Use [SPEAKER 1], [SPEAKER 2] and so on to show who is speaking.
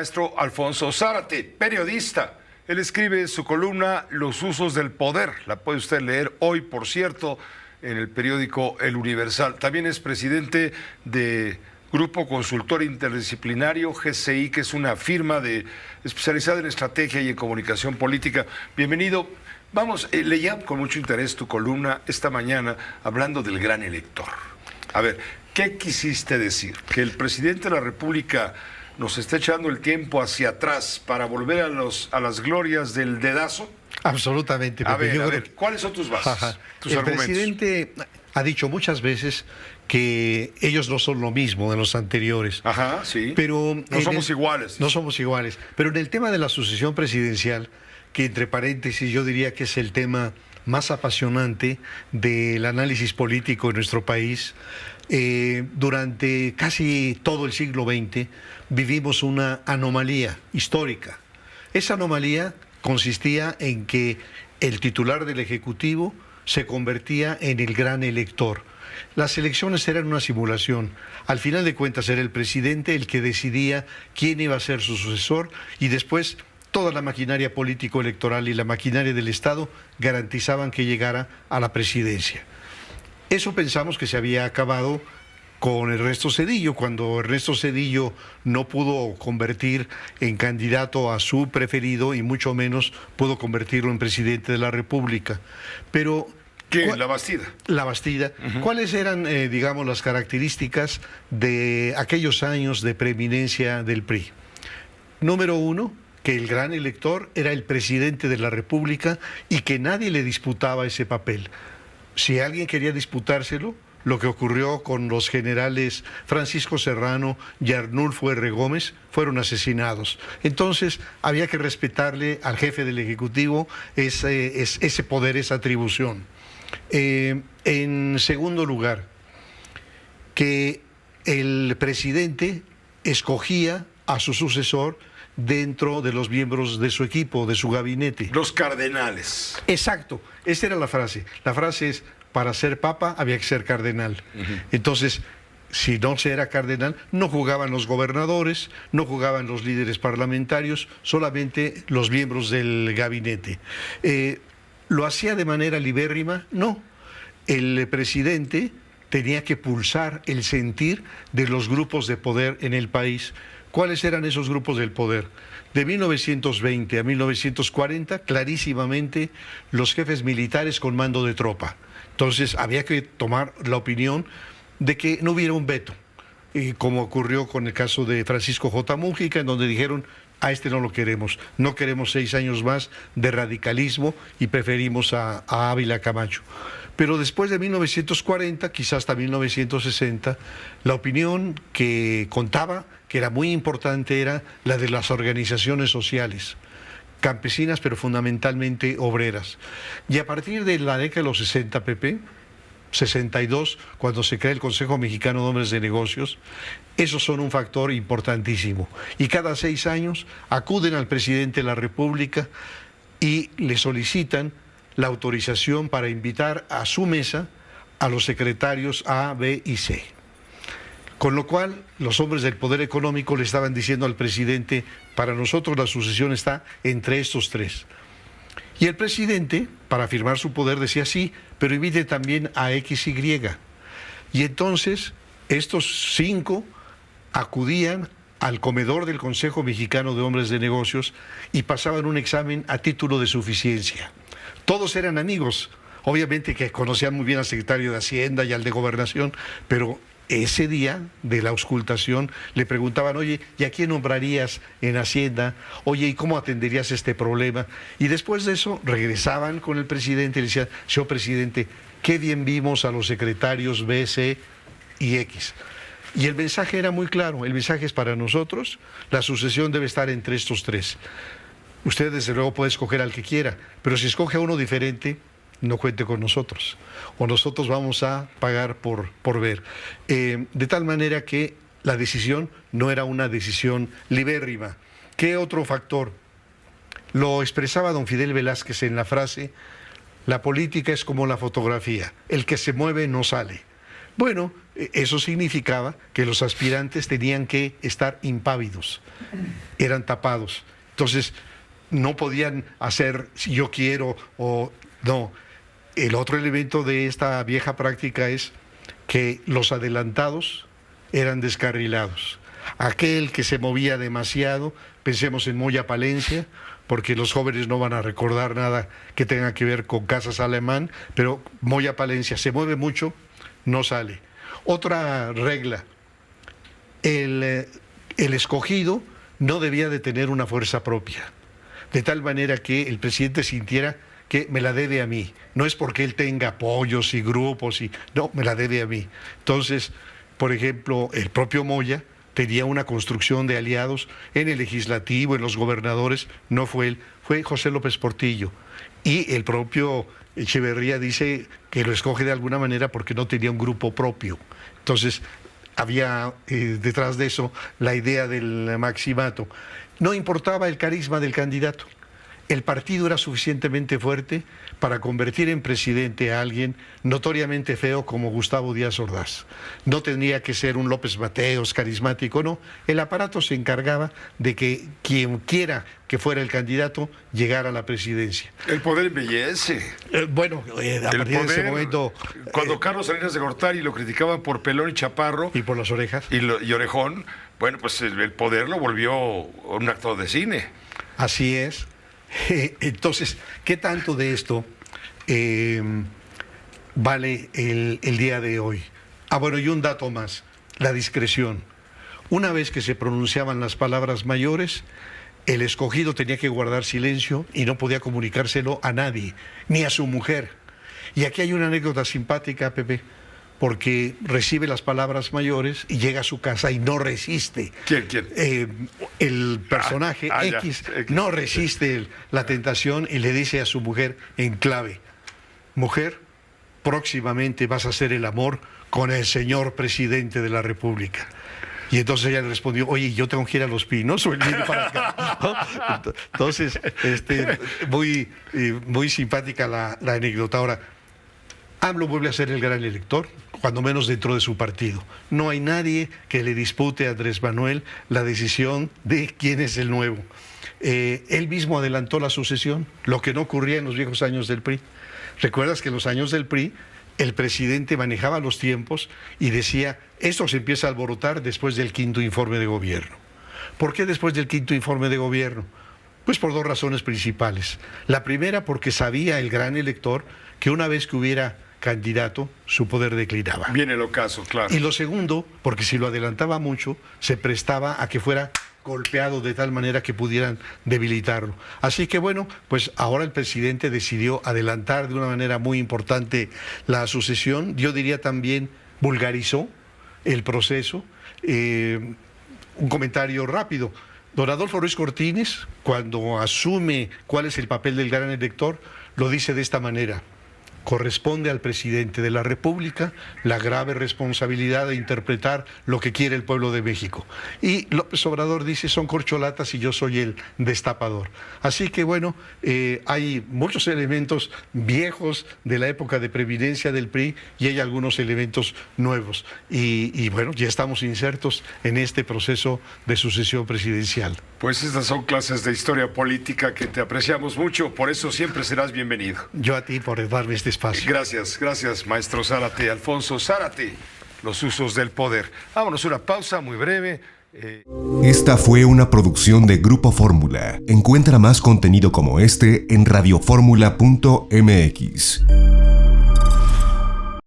[SPEAKER 1] maestro Alfonso Zárate, periodista. Él escribe su columna Los usos del poder. La puede usted leer hoy, por cierto, en el periódico El Universal. También es presidente de Grupo Consultor Interdisciplinario, GCI, que es una firma especializada en estrategia y en comunicación política. Bienvenido. Vamos, leía con mucho interés tu columna esta mañana hablando del gran elector. A ver, ¿qué quisiste decir? ¿Que el presidente de la República nos está echando el tiempo hacia atrás para volver a las glorias del dedazo?
[SPEAKER 2] Absolutamente.
[SPEAKER 1] A ver, ¿cuáles son tus bases, tus argumentos?
[SPEAKER 2] El presidente ha dicho muchas veces que ellos no son lo mismo de los anteriores.
[SPEAKER 1] Ajá, sí.
[SPEAKER 2] Pero
[SPEAKER 1] no somos iguales.
[SPEAKER 2] No somos iguales. Pero en el tema de la sucesión presidencial, que entre paréntesis yo diría que es el tema más apasionante del análisis político en nuestro país, durante casi todo el siglo XX vivimos una anomalía histórica. Esa anomalía consistía en que el titular del Ejecutivo se convertía en el gran elector. Las elecciones eran una simulación. Al final de cuentas era el presidente el que decidía quién iba a ser su sucesor y después toda la maquinaria político-electoral y la maquinaria del Estado garantizaban que llegara a la presidencia. Eso pensamos que se había acabado con Ernesto Zedillo, cuando Ernesto Zedillo no pudo convertir en candidato a su preferido y mucho menos pudo convertirlo en presidente de la República. Pero
[SPEAKER 1] ¿qué? La Bastida.
[SPEAKER 2] La Bastida. ¿Cuáles eran, digamos, las características de aquellos años de preeminencia del PRI? Número uno, que el gran elector era el presidente de la República y que nadie le disputaba ese papel. Si alguien quería disputárselo, lo que ocurrió con los generales Francisco Serrano y Arnulfo R. Gómez, fueron asesinados. Entonces había que respetarle al jefe del Ejecutivo ese poder, esa atribución. En segundo lugar, que el presidente escogía a su sucesor dentro de los miembros de su equipo, de su gabinete.
[SPEAKER 1] Los cardenales.
[SPEAKER 2] Exacto, esa era la frase. La frase es, para ser papa había que ser cardenal. Entonces, si no se era cardenal, no jugaban los gobernadores, no jugaban los líderes parlamentarios, solamente los miembros del gabinete. ¿Lo hacía de manera libérrima? No. El presidente tenía que pulsar el sentir de los grupos de poder en el país. ¿Cuáles eran esos grupos del poder? De 1920 a 1940, clarísimamente, los jefes militares con mando de tropa. Entonces, había que tomar la opinión de que no hubiera un veto, como ocurrió con el caso de Francisco J. Múgica, en donde dijeron, a este no lo queremos, no queremos 6 años más de radicalismo y preferimos a Ávila Camacho. Pero después de 1940, quizás hasta 1960, la opinión que contaba, que era muy importante, era la de las organizaciones sociales, campesinas, pero fundamentalmente obreras. Y a partir de la década de los 60, Pepe, 62, cuando se crea el Consejo Mexicano de Hombres de Negocios, esos son un factor importantísimo. Y cada 6 años acuden al presidente de la República y le solicitan la autorización para invitar a su mesa a los secretarios A, B y C. Con lo cual, los hombres del poder económico le estaban diciendo al presidente, para nosotros la sucesión está entre estos 3. Y el presidente, para afirmar su poder, decía sí, pero invite también a X, Y. Y entonces, estos 5 acudían al comedor del Consejo Mexicano de Hombres de Negocios y pasaban un examen a título de suficiencia. Todos eran amigos, obviamente que conocían muy bien al secretario de Hacienda y al de Gobernación, pero ese día de la auscultación le preguntaban, oye, ¿y a quién nombrarías en Hacienda? Oye, ¿y cómo atenderías este problema? Y después de eso regresaban con el presidente y le decían, señor presidente, qué bien vimos a los secretarios B, C y X. Y el mensaje era muy claro, el mensaje es para nosotros, la sucesión debe estar entre estos 3. Usted desde luego puede escoger al que quiera, pero si escoge a uno diferente, no cuente con nosotros, o nosotros vamos a pagar por ver. De tal manera que la decisión no era una decisión libérrima. ¿Qué otro factor? Lo expresaba don Fidel Velázquez en la frase, la política es como la fotografía, el que se mueve no sale. Bueno, eso significaba que los aspirantes tenían que estar impávidos, eran tapados. Entonces, no podían hacer si yo quiero o no. El otro elemento de esta vieja práctica es que los adelantados eran descarrilados. Aquel que se movía demasiado, pensemos en Moya Palencia, porque los jóvenes no van a recordar nada que tenga que ver con Casas Alemán, pero Moya Palencia se mueve mucho, no sale. Otra regla, el escogido no debía de tener una fuerza propia, de tal manera que el presidente sintiera que me la debe a mí. No es porque él tenga apoyos y grupos, no, me la debe a mí. Entonces, por ejemplo, el propio Moya tenía una construcción de aliados en el legislativo, en los gobernadores, no fue él, fue José López Portillo. Y el propio Echeverría dice que lo escoge de alguna manera porque no tenía un grupo propio. Entonces, había detrás de eso la idea del maximato. No importaba el carisma del candidato. El partido era suficientemente fuerte para convertir en presidente a alguien notoriamente feo como Gustavo Díaz Ordaz. No tenía que ser un López Mateos carismático, no. El aparato se encargaba de que quien quiera que fuera el candidato llegara a la presidencia.
[SPEAKER 1] El poder embellece.
[SPEAKER 2] A partir de ese momento...
[SPEAKER 1] Cuando Carlos Salinas de Gortari lo criticaban por pelón y chaparro...
[SPEAKER 2] Y por las orejas.
[SPEAKER 1] Y orejón, bueno, pues el poder lo volvió un actor de cine.
[SPEAKER 2] Así es. Entonces, ¿qué tanto de esto vale el día de hoy? Bueno, y un dato más, la discreción. Una vez que se pronunciaban las palabras mayores, el escogido tenía que guardar silencio y no podía comunicárselo a nadie, ni a su mujer. Y aquí hay una anécdota simpática, Pepe, porque recibe las palabras mayores y llega a su casa y no resiste.
[SPEAKER 1] ¿Quién?
[SPEAKER 2] El personaje X no resiste la tentación y le dice a su mujer en clave: mujer, próximamente vas a hacer el amor con el señor presidente de la República. Y entonces ella le respondió: oye, yo tengo que ir a Los Pinos o él viene para acá, ¿no? Entonces, muy simpática la anécdota. Ahora, AMLO vuelve a ser el gran elector, cuando menos dentro de su partido. No hay nadie que le dispute a Andrés Manuel la decisión de quién es el nuevo. Él mismo adelantó la sucesión, lo que no ocurría en los viejos años del PRI. ¿Recuerdas que en los años del PRI el presidente manejaba los tiempos y decía: esto se empieza a alborotar después del 5º informe de gobierno? ¿Por qué después del 5º informe de gobierno? Pues por dos razones principales. La primera, porque sabía el gran elector que una vez que hubiera candidato, su poder declinaba.
[SPEAKER 1] Viene el ocaso, claro.
[SPEAKER 2] Y lo segundo, porque si lo adelantaba mucho, se prestaba a que fuera golpeado de tal manera que pudieran debilitarlo. Así que bueno, pues ahora el presidente decidió adelantar de una manera muy importante la sucesión. Yo diría también vulgarizó el proceso. Un comentario rápido. Don Adolfo Ruiz Cortines, cuando asume cuál es el papel del gran elector, lo dice de esta manera: corresponde al presidente de la República la grave responsabilidad de interpretar lo que quiere el pueblo de México. Y López Obrador dice: son corcholatas y yo soy el destapador. Así que bueno, hay muchos elementos viejos de la época de previdencia del PRI y hay algunos elementos nuevos. Y bueno, ya estamos insertos en este proceso de sucesión presidencial.
[SPEAKER 1] Pues estas son clases de historia política que te apreciamos mucho, por eso siempre serás bienvenido.
[SPEAKER 2] Yo a ti por darme este espacio.
[SPEAKER 1] Gracias, maestro Zárate, Alfonso Zárate, los usos del poder. Vámonos a una pausa muy breve.
[SPEAKER 3] Esta fue una producción de Grupo Fórmula. Encuentra más contenido como este en radioformula.mx.